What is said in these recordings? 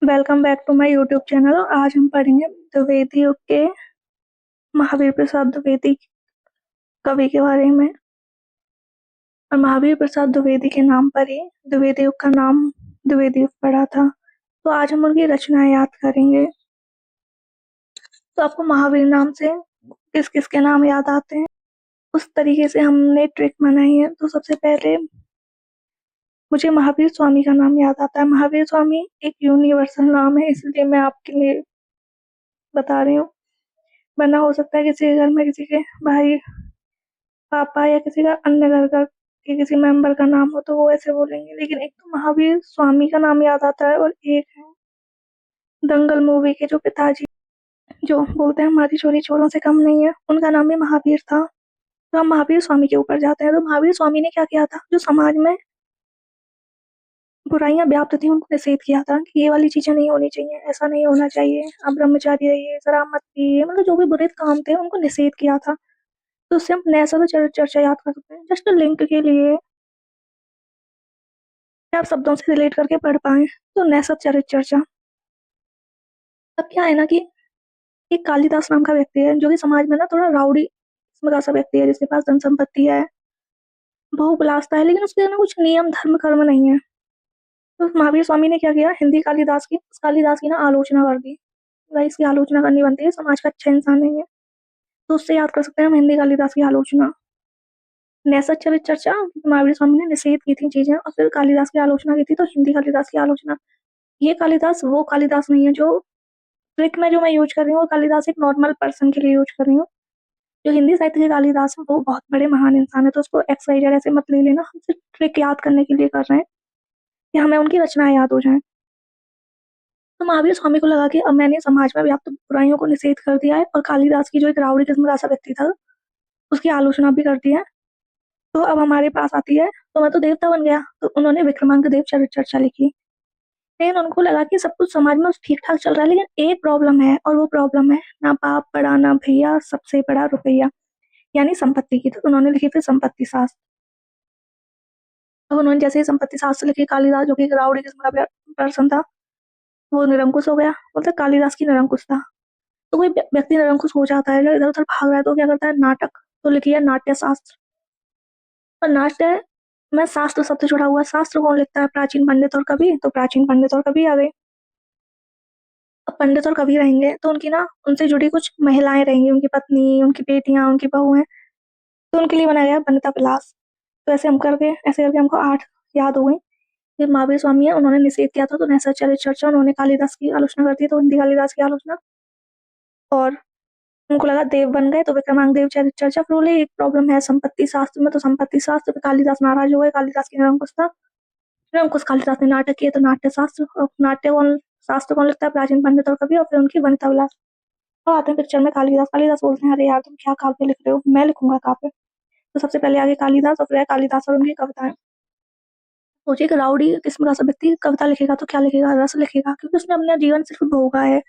Welcome back to my YouTube channel. आज हम पढ़ेंगे द्विवेदी युग के महावीर प्रसाद द्विवेदी कवि के बारे में। और महावीर प्रसाद द्विवेदी के नाम पर ही द्विवेदी युग का नाम द्विवेदी युग पड़ा था। तो आज हम उनकी रचनाएं याद करेंगे। तो आपको महावीर नाम से किस किस के नाम याद आते हैं, उस तरीके से हमने ट्रिक बनाई है। तो सबसे पहले मुझे महावीर स्वामी का नाम याद आता है। महावीर स्वामी एक यूनिवर्सल नाम है, इसलिए मैं आपके लिए बता रही हूँ। वरना हो सकता है किसी के घर में किसी के भाई, पापा या किसी का अन्य घर का के किसी मेंबर का नाम हो तो वो ऐसे बोलेंगे। लेकिन एक तो महावीर स्वामी का नाम याद आता है, और एक है दंगल मूवी के जो पिताजी, जो बोलते हैं हमारी चोरी चोरों से कम नहीं है, उनका नाम भी महावीर था। तो हम महावीर स्वामी के ऊपर जाते हैं। तो महावीर स्वामी ने क्या किया था, जो समाज में बुराइयां व्याप्त थी उनको निषेध किया था कि ये वाली चीजें नहीं होनी चाहिए, ऐसा नहीं होना चाहिए, आप ब्रह्मचारी रहिए, शराब मत पिए, मतलब जो भी बुरे काम थे उनको निषेध किया था। तो उससे हम नैसा तो चर्चा याद कर सकते हैं। जस्ट लिंक के लिए आप शब्दों से रिलेट करके पढ़ पाए तो नैसत चरित चर्चा। अब क्या है ना कि एक कालिदास नाम का व्यक्ति है जो कि समाज में ना थोड़ा राउडी किस्म का सा व्यक्ति है, जिसके पास धन संपत्ति है, बहुविलासता है, लेकिन उसके ना कुछ नियम धर्म कर्म नहीं है। तो महावीर स्वामी ने क्या किया, हिंदी कालिदास की, उस कालिदास की ना आलोचना कर दी। भाई इसकी आलोचना करनी बनती है, समाज का अच्छा इंसान नहीं है। तो उससे याद कर सकते हैं हम हिंदी कालिदास की आलोचना। नैसत चरित चर्चा महावीर स्वामी ने निषेध की थी चीजें, और फिर कालिदास की आलोचना की थी, तो हिंदी कालिदास की आलोचना। ये कालिदास वो कालिदास नहीं है जो ट्रिक में जो मैं यूज कर रही हूँ, वो कालिदास एक नॉर्मल पर्सन के लिए यूज कर रही हूँ। जो हिंदी साहित्य के कालिदास है वो बहुत बड़े महान इंसान है, तो उसको एक्स वाई जेड ऐसे मत ले लेना। हम सिर्फ ट्रिक याद करने के लिए कर रहे हैं कि हमें उनकी रचनाएं याद हो जाएं। तो महावीर स्वामी को लगा कि अब मैंने समाज में व्याप्त बुराइयों को निषेध कर दिया है, और कालिदास की जो एक रावड़ी किस्म का ऐसा व्यक्ति था उसकी आलोचना भी कर दी है। तो अब हमारे पास आती है, तो मैं तो देवता बन गया। तो उन्होंने विक्रमांक देव चरित चर्चा लिखी। लेकिन उनको लगा कि सब कुछ समाज में ठीक ठाक चल रहा है, लेकिन एक प्रॉब्लम है, और वो प्रॉब्लम है ना बाप बड़ा ना भैया, सबसे बड़ा रुपया, यानी संपत्ति की। तो उन्होंने लिखी फिर संपत्ति शास्त्र। अब उन्होंने जैसे ही संपत्ति शास्त्र लिखी, कालिदास जो कि एक रावड़ी किस्म का पर्सन था वो निरंकुश हो गया। बोलते कालिदास की निरंकुश था। तो कोई व्यक्ति निरंकुश हो जाता है, इधर उधर भाग रहा है, तो क्या करता है, नाटक। तो लिखी है नाट्य शास्त्र। और नाट्य में शास्त्र शब्द जुड़ा हुआ। शास्त्र कौन लिखता है, प्राचीन पंडित और कवि। तो प्राचीन पंडित और कवि आ गए। अब पंडित और कवि रहेंगे तो उनकी ना उनसे जुड़ी कुछ महिलाएं रहेंगी, उनकी पत्नी, उनकी बेटियां, उनकी बहुएं। तो उनके लिए बनाया गया वनिता विलास। तो ऐसे करके हमको 8 याद हो गई। ये महावीर स्वामी है, उन्होंने निषेध किया था, तो नैसत चरित चर्चा उन्होंने कालिदास की आलोचना कर दी, तो हिंदी कालिदास की आलोचना। और उनको लगा देव बन गए, तो विक्रमांक देव चरित चर्चा। फिर बोले एक प्रॉब्लम है संपत्ति शास्त्र में, तो संपत्ति शास्त्र पे कालिदास नाराज हो गए। कालिदास की निरंकुश था, निरंकुश कालिदास ने नाटक किए, तो नाट्य शास्त्र। और नाट्य कौन, शास्त्र कौन लिखता है, प्राचीन पंडित और कवि। और फिर उनकी वनिता विलास। और आते हैं पिक्चर में कालिदास। कालिदास बोलते हैं अरे यार तुम क्या काव्य लिख रहे हो, मैं लिखूंगा काव्य। तो सबसे पहले आगे कालिदास, और फिर कालिदास और उनकी कविताएं। सोचिए कि राउडी किस्म का सब व्यक्ति कविता लिखेगा तो क्या लिखेगा, रस लिखेगा, क्योंकि उसने अपना जीवन सिर्फ भोगा है।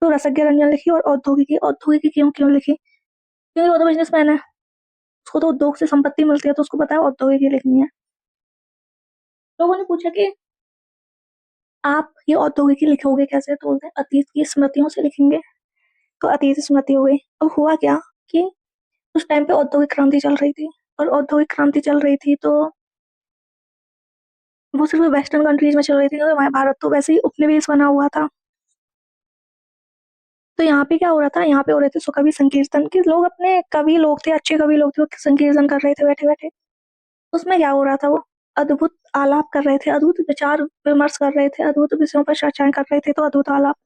तो रसज्ञ रंजन लिखी। और औद्योगिकी, औद्योगिकी क्यों क्यों लिखी, क्योंकि वो तो बिजनेसमैन है, उसको तो उद्योग से संपत्ति मिलती है, तो उसको पता है औद्योगिकी लिखनी है। लोगों ने पूछा कि आप ये औद्योगिकी लिखोगे कैसे, तो बोलते हैं अतीत की स्मृतियों से लिखेंगे। तो अतीत स्मृति हो गई। अब हुआ क्या कि उस टाइम पे औद्योगिक क्रांति चल रही थी, और औद्योगिक क्रांति चल रही थी तो वो सिर्फ वेस्टर्न कंट्रीज में चल रही थी, क्योंकि हमारा भारत तो वैसे ही उपनिवेश बना हुआ था। तो यहाँ पे क्या हो रहा था, यहाँ पे हो रहे थे सुकवि संकीर्तन के लोग, अपने कवि लोग थे, अच्छे कवि लोग थे, वो संकीर्तन कर रहे थे बैठे बैठे। उसमें क्या हो रहा था, वो अद्भुत आलाप कर रहे थे, अद्भुत विचार विमर्श कर रहे थे, अद्भुत विषयों पर चर्चाएं कर रहे थे, तो अद्भुत आलाप।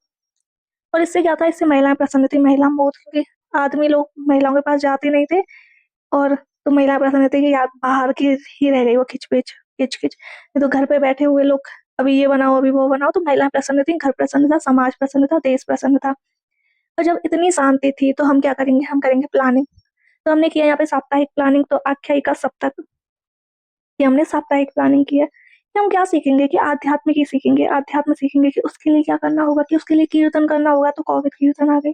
और इससे क्या था, इससे महिलाएं प्रसन्न थी, महिला बहुत, क्योंकि आदमी लोग महिलाओं के पास जाते नहीं थे। और तो महिलाएं प्रसन्न थी कि यार बाहर की ही रह गई वो खिचपिच किच किच, ये तो घर पे बैठे हुए लोग अभी ये बनाओ अभी वो बनाओ। तो महिलाएं प्रसन्न थी, घर प्रसन्न था, समाज प्रसन्न था, देश प्रसन्न था। और जब इतनी शांति थी तो हम क्या करेंगे, हम करेंगे प्लानिंग। तो हमने किया यहाँ पे साप्ताहिक प्लानिंग, तो आख्यायिका सप्तक, ये हमने साप्ताहिक प्लानिंग की है। कि हम क्या सीखेंगे, कि आध्यात्म की सीखेंगे, आध्यात्म सीखेंगे कि उसके लिए क्या करना होगा, कि उसके लिए कीर्तन करना होगा। तो कौविद कीर्तन आ गए।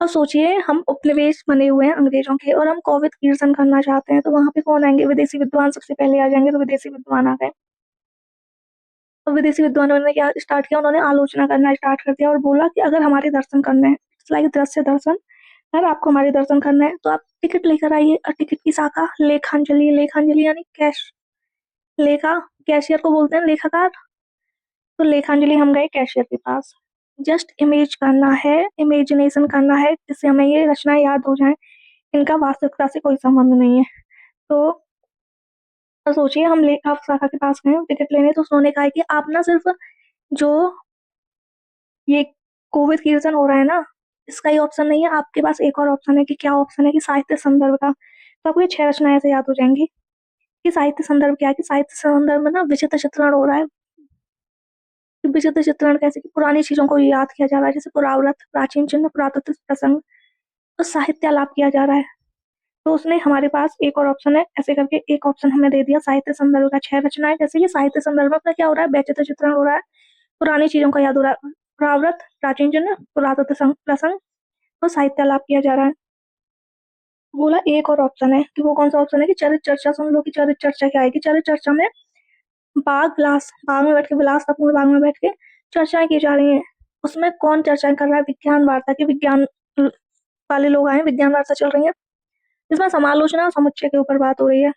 और सोचिए हम उपनिवेश बने हुए हैं अंग्रेजों के, और हम कौविद कीर्तन करना चाहते हैं, तो वहां पे कौन आएंगे, विदेशी विद्वान सबसे पहले आ जाएंगे। तो विदेशी विद्वान आ गए। अब विदेशी विद्वानों ने क्या स्टार्ट किया, उन्होंने आलोचना करना स्टार्ट कर दिया और बोला कि अगर हमारे दर्शन करने हैं, इट्स लाइक दृश्य दर्शन, अगर आपको हमारे दर्शन करने हैं तो आप टिकट लेकर आइए। और टिकट की शाखा लेखांजलि, लेखांजलि यानी कैश, लेखा, कैशियर को बोलते हैं लेखाकार। तो लेखांजलि हम गए कैशियर के पास, जस्ट इमेज करना है, इमेजिनेशन करना है जिससे हमें ये रचनाएं याद हो जाएं, इनका वास्तविकता से कोई संबंध नहीं है। तो सोचिए हम लेखा शाखा के पास गए टिकट लेने, तो उन्होंने कहा कि आप ना सिर्फ जो ये कोविड कीर्तन हो रहा है ना, इसका ही ऑप्शन नहीं है, आपके पास एक और ऑप्शन है। कि क्या ऑप्शन है? कि साहित्य संदर्भ का। तो आपको ये 6 रचनाएं ऐसे याद हो जाएंगी। कि साहित्य संदर्भ क्या है? कि साहित्य संदर्भ में ना विचित्र चित्रण हो रहा है। कि विचित्र चित्रण कैसे? कि पुरानी चीजों को याद किया जा रहा है, जैसे पुराव्रत, प्राचीन चिन्ह, पुरातत्व प्रसंग, तो साहित्य लाभ किया जा रहा है। तो उसने हमारे पास एक और ऑप्शन है, ऐसे करके एक ऑप्शन हमें दे दिया, साहित्य संदर्भ का 6 रचनाएं। जैसे कि साहित्य संदर्भ में अपना क्या हो रहा है? वैचित्र चित्रण हो रहा है, पुरानी चीजों का याद हो रहा है, पुराव्रत, प्राचीन चिन्ह, पुरातत्व प्रसंग, तो साहित्य लाभ किया जा रहा है। बोला एक और ऑप्शन है। कि वो कौन सा ऑप्शन है? कि चरित्र चर्चा। सुन लो कि चरित्र चर्चा क्या है। कि चरित्र चर्चा में बाग विलास, बाग में बैठ के, विलासपूर्ण बाग में बैठ के चर्चाएं की जा रही हैं। उसमें कौन चर्चाएं कर रहा है? विज्ञान वार्ता की, विज्ञान वाले लोग आए, विज्ञान वार्ता चल रही है, इसमें समालोचना और समुच्चय के ऊपर बात हो रही है।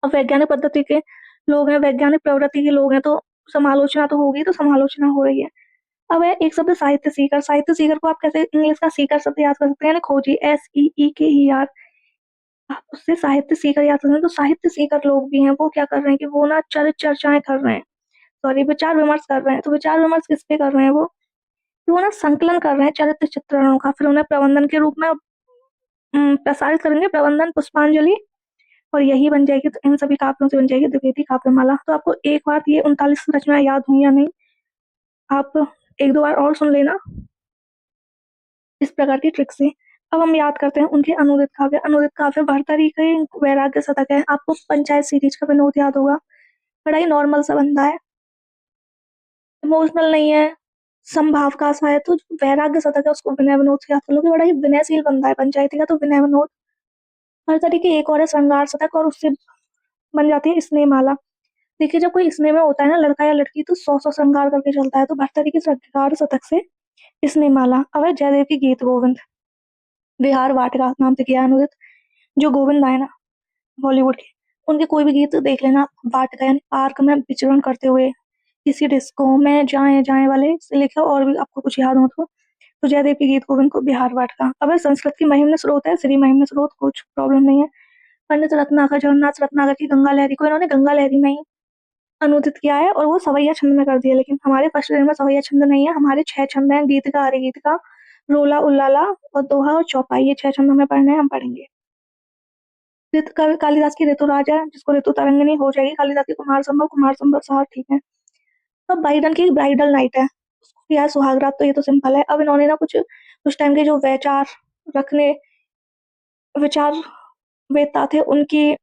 अब वैज्ञानिक पद्धति के लोग हैं, वैज्ञानिक प्रवृत्ति के लोग हैं, तो समालोचना तो होगी, तो समालोचना हो रही है। अब है एक शब्द साहित्य सीकर। साहित्य सीकर को आप कैसे इंग्लिश का सीकर शब्द याद कर सकते हैं? यानी खोजी, SEEKER। आप उससे साहित्य सीकर याद कर सकते हैं। तो साहित्य सीकर लोग भी हैं, वो क्या कर रहे हैं? कि वो ना चरित्र चर्चाएं कर रहे हैं, सॉरी विचार विमर्श कर रहे हैं। तो विचार विमर्श किस पे कर रहे हैं? वो ना संकलन कर रहे हैं चरित्र चित्रणों का, फिर उन्हें प्रबंधन के रूप में प्रसारित करेंगे, प्रबंधन पुष्पांजलि, और यही बन जाएगी, तो इन सभी काव्यों से बन जाएगी द्विवेदी काव्यमाला। तो आपको एक बार ये 39 रचनाएं याद हुई या नहीं? आप एक दो बार और सुन लेना इस प्रकार की ट्रिक से। अब हम याद करते हैं उनके अनुदित काव्य। अनुदित काव्य भर्तरी के वैराग्य शतक है। आपको पंचायत सीरीज का विनोद याद होगा, बड़ा ही नॉर्मल सा बंदा है, इमोशनल नहीं है, संभाव का सा है। तो वैराग्य शतक है, उसको विनय विनोद से याद कर लो कि बड़ा ही विनयशील बंदा है। पंचायती का तो विनय विनोद। भर्तरी की एक और है श्रृंगार शतक, और उससे बन जाती है स्नेह माला। देखिए जब कोई स्नेह में होता है ना लड़का या लड़की, तो 100 श्रृंगार करके चलता है। तो भर्तरी की श्रृंगार शतक से स्नेह माला। अब है जयदेव की गीत गोविंद, विहार वाटिका नाम से किया अनुदित। जो गोविंद आए ना बॉलीवुड के, उनके कोई भी गीत देख लेना, वाटिका यानी पार्क में विचरण करते हुए, किसी डिस्को में जाए जाए वाले से लेकर और भी आपको कुछ याद हो तो जयदेव के गीत गोविंद को बिहार वाटिका। अब है संस्कृत की महिम्न स्रोत है, श्री महिम्न स्रोत, कुछ प्रॉब्लम नहीं है। पंडित रत्नाकर, जगन्नाथ रत्नाकर की गंगा लहरी को इन्होंने गंगा लहरी में ही अनुदित किया है, और वो सवैया छंद में कर दिया। लेकिन हमारे फर्स्ट में सवैया छंद नहीं है, हमारे 6 छंद हैं, गीत का, हरि गीत का, रोला उल्लाला और दोहा और चौपाई। ये 6 छंद हमें पढ़ने हैं, हम पढ़ेंगे। कालिदास की ऋतुराज है, जिसको ऋतु तरंगिणी हो जाएगी। कालिदास की कुमार संभव, कुमार संभव साहब, ठीक है। अब बाइडन की ब्राइडल नाइट है, उसको क्या है? सुहागरात। तो ये तो सिंपल है। अब इन्होंने ना कुछ उस टाइम के जो विचार रखने, विचार वेत्ता थे, उनकी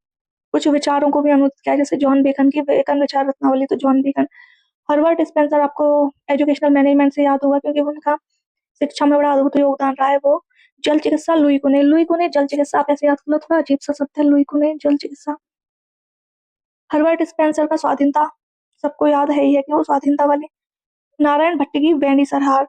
कुछ विचारों को भी अनुदित किया, जैसे जॉन बेकन की बेकन विचार रत्नावली। तो जॉन बेकन, हर्बर्ट स्पेंसर आपको एजुकेशनल मैनेजमेंट से याद होगा, क्योंकि उनका शिक्षा में बड़ा अद्भुत योगदान रहा है। वो जल चिकित्सा, लुई कुने, लुई कुने जल चिकित्सा, आप ऐसे याद कर लो, थोड़ा अजीब सा शब्द है, लुई कुने जल चिकित्सा। हर्बर्ट स्पेंसर का स्वाधीनता, सबको याद है ही है कि वो स्वाधीनता वाली। नारायण भट्ट की वेणी सरहार।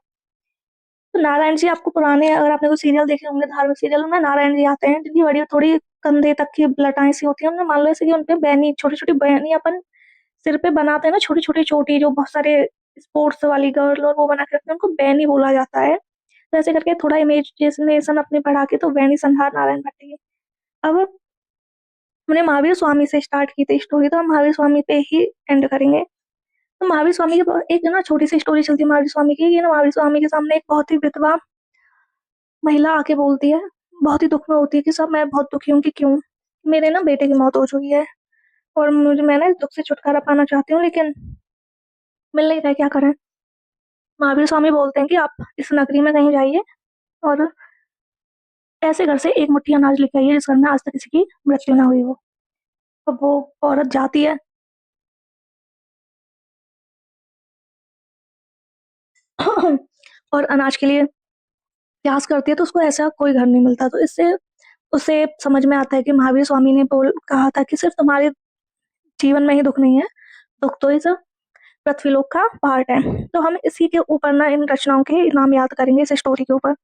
तो नारायण जी आपको पुराने, अगर आपने कोई सीरियल देखे होंगे, धार्मिक सीरियल में नारायण जी आते हैं, जिनकी बड़ी थोड़ी कंधे तक की लटाएं सी होती है। हमने मान लो ऐसे कि उनपे बैनी, छोटी छोटी बैनी अपन सिर पे बनाते हैं ना, छोटी छोटी चोटी, जो बहुत सारे स्पोर्ट्स वाली गर्ल और वो बना के रखते हैं, उनको बैनी बोला जाता है। तो ऐसे करके थोड़ा इमेजिनेशन अपने बढ़ा के, तो बैनी संहार नारायण भट्ट की। अब हमने महावीर स्वामी से स्टार्ट की थी स्टोरी, तो हम महावीर स्वामी पे ही एंड करेंगे। तो महावीर स्वामी की एक ना छोटी सी स्टोरी चलती है महावीर स्वामी की। ये ना महावीर स्वामी के सामने एक बहुत ही विधवा महिला आके बोलती है, बहुत ही दुख में होती है कि सब, मैं बहुत दुखी हूँ कि क्यों मेरे ना बेटे की मौत हो चुकी है, और मैं ना इस दुख से छुटकारा पाना चाहती हूँ, लेकिन मिल नहीं रहा है, क्या करें? महावीर स्वामी बोलते हैं कि आप इस नगरी में कहीं जाइए और ऐसे घर से एक मुट्ठी अनाज लेके आइए जिस घर में आज तक किसी की मृत्यु ना हुई हो। अब वो औरत जाती है और अनाज के लिए प्रयास करती है, तो उसको ऐसा कोई घर नहीं मिलता। तो इससे उसे समझ में आता है कि महावीर स्वामी ने बोल कहा था कि सिर्फ तुम्हारे जीवन में ही दुख नहीं है, दुख तो इस पृथ्वीलोक का पार्ट है। तो हम इसी के ऊपर ना इन रचनाओं के नाम याद करेंगे इस स्टोरी के ऊपर।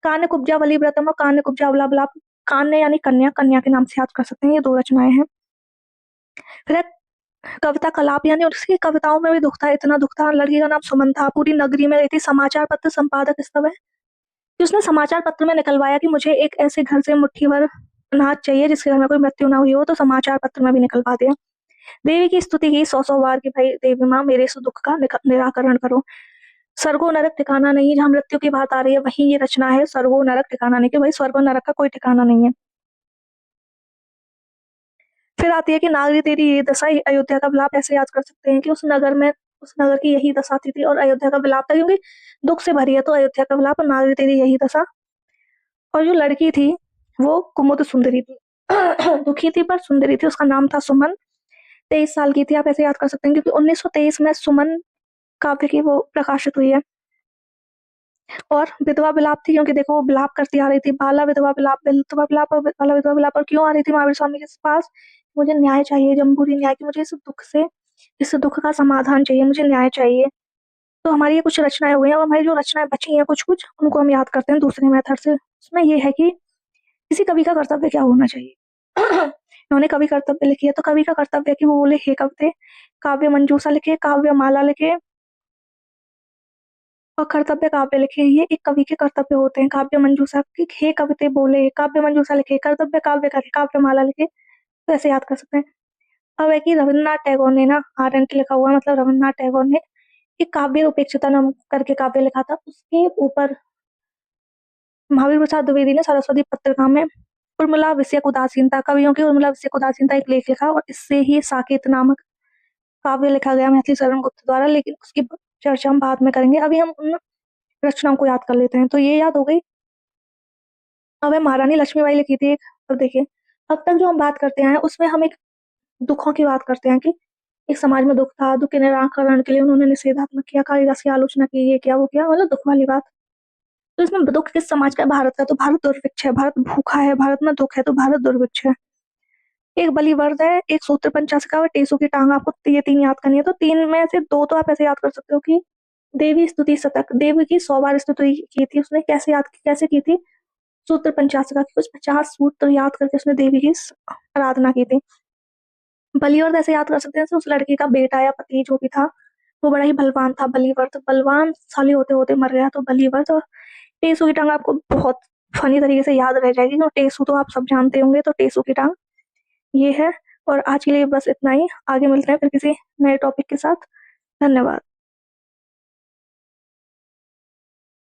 कान्य कुब्जा बलिव्रतम और कान्य कुब्जा बलाबलाप। कान्य यानी कन्या, कन्या के नाम से याद कर सकते हैं, ये 2 रचनाएं हैं। फिर है कविता कलाप, यानी उसकी कविताओं में भी दुख था, इतना दुख था। लड़की का नाम सुमन था, पूरी नगरी में रहती, समाचार पत्र संपादक स्तव है कि उसने समाचार पत्र में निकलवाया कि मुझे एक ऐसे घर से मुट्ठी भर अनाज चाहिए जिसके घर में कोई मृत्यु ना हुई हो, तो समाचार पत्र में भी निकलवा दिया। देवी की स्तुति की 100 बार कि भाई देवी माँ मेरे इस दुख का निराकरण करो। स्वर्गो नरक ठिकाना नहीं, जहाँ मृत्यु की बात आ रही है वहीं ये रचना है। स्वर्गो नरक ठिकाना नहीं, कि भाई स्वर्ग और नरक का कोई ठिकाना नहीं है। फिर आती है कि नागरी तेरी ये दशा, अयोध्या का विलाप ऐसे याद कर सकते हैं कि उस नगर की यही दशा थी और अयोध्या का विलाप था, क्योंकि दुख से भरी है तो अयोध्या का विलाप, और नागरी तेरी यही दशा। और जो लड़की थी वो कुमुद सुंदरी थी दुखी थी पर सुंदरी थी, उसका नाम था सुमन। 23 साल की थी, आप ऐसे याद कर सकते हैं क्योंकि 1923 में सुमन काव्य की वो प्रकाशित हुई है। और विधवा विलाप थी क्योंकि देखो वो विलाप करती आ रही थी, बाला विधवा विलाप, विधवा विलाप और बाला विधवा विलाप। और क्यों आ रही थी महावीर स्वामी के पास? मुझे न्याय चाहिए, जमहूरी न्याय, की मुझे इस दुख का समाधान चाहिए, मुझे न्याय चाहिए। तो हमारी ये कुछ रचनाएं हो गई हैं, और हमारी जो रचनाएं बची हैं कुछ कुछ, उनको हम याद करते हैं दूसरे मेथड से। उसमें ये है कि किसी कवि का कर्तव्य क्या होना चाहिए उन्होंने कवि कर्तव्य लिखी है, तो कवि का कर्तव्य है कि वो बोले हे कविते, काव्य मंजूषा लिखे, काव्य माला लिखे और कर्तव्य काव्य लिखे। ये एक कवि के कर्तव्य होते हैं। काव्य मंजूषा की हे कविते बोले, काव्य मंजूषा लिखे, कर्तव्य काव्य करे, काव्य माला लिखे, तो ऐसे याद कर सकते हैं। अब है कि रविन्द्रनाथ टैगोर ने ना, RNT लिखा हुआ, मतलब रविन्द्रनाथ टैगोर ने एक काव्य उपेक्षिता नाम करके काव्य लिखा था। उसके ऊपर महावीर प्रसाद द्विवेदी ने सरस्वती पत्रिका में उर्मिला विषयक उदासीनता, कवियों की उर्मिला विषयक उदासीनता एक लेख लिखा, और इससे ही साकेत नामक काव्य लिखा गया मैथिली शरण गुप्त द्वारा। लेकिन उसकी चर्चा हम बाद में करेंगे, अभी हम उन रचनाओं को याद कर लेते हैं। तो ये याद हो गई। अब है महारानी लक्ष्मीबाई लिखी थी एक। अब देखिए, अब तक जो हम बात करते हैं उसमें हम एक दुखों की बात करते हैं कि एक समाज में दुख था, दुख के निराकरण के लिए उन्होंने निषेधात्मक किया, कालिदास की आलोचना की, ये किया वो किया, मतलब दुख वाली बात। तो इसमें दुख किस समाज का है? भारत का। तो भारत दुर्भिक्ष है, भारत भूखा है, भारत में दुख है, तो भारत दुर्भिक्ष है। एक बलिवर्ध है, एक सूत्र पंचाशिका और टेसु की टांग, आपको ये 3 याद करनी है। तो 3 में से 2 तो आप ऐसे याद कर सकते हो कि देवी स्तुति शतक, देवी की 100 बार स्तुति की थी उसने। कैसे की थी? सूत्र पंचाशिका की कुछ 50 सूत्र याद करके उसने देवी की आराधना की थी। बलिवर्ध ऐसे याद कर सकते हैं, उस लड़की का बेटा या पति जो भी था वो बड़ा ही बलवान था। बलिवर्ध बलवान साली होते होते मर गया, तो बलिवर्ध। और टेसु की टांग आपको बहुत फनी तरीके से याद रह जाएगी, तो टेसु तो आप सब जानते होंगे, तो टेसु की टांग ये है। और आज के लिए बस इतना ही, आगे मिलते हैं फिर किसी नए टॉपिक के साथ। धन्यवाद।